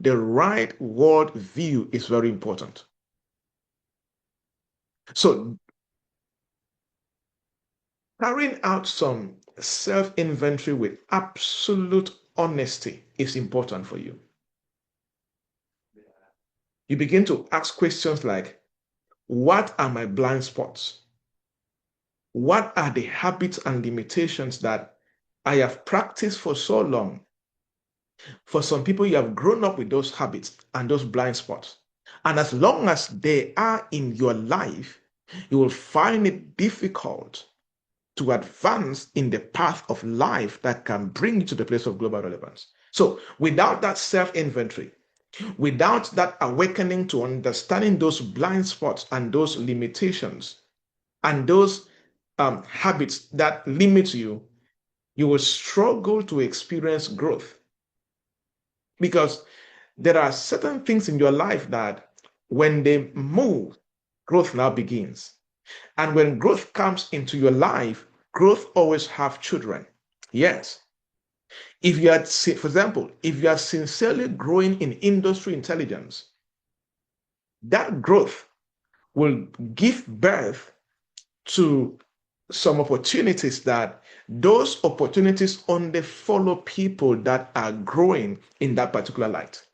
the right world view is very important. So carrying out some self-inventory with absolute honesty is important for you. You begin to ask questions like, what are my blind spots? What are the habits and limitations that I have practiced for so long? For some people, you have grown up with those habits and those blind spots. And as long as they are in your life, you will find it difficult to advance in the path of life that can bring you to the place of global relevance. So without that self-inventory, without that awakening to understanding those blind spots and those limitations and those habits that limit you, you will struggle to experience growth. Because there are certain things in your life that when they move, growth now begins. And when growth comes into your life, growth always have children. Yes. If you are, for example, if you are sincerely growing in industry intelligence, that growth will give birth to some opportunities that those opportunities only follow people that are growing in that particular light.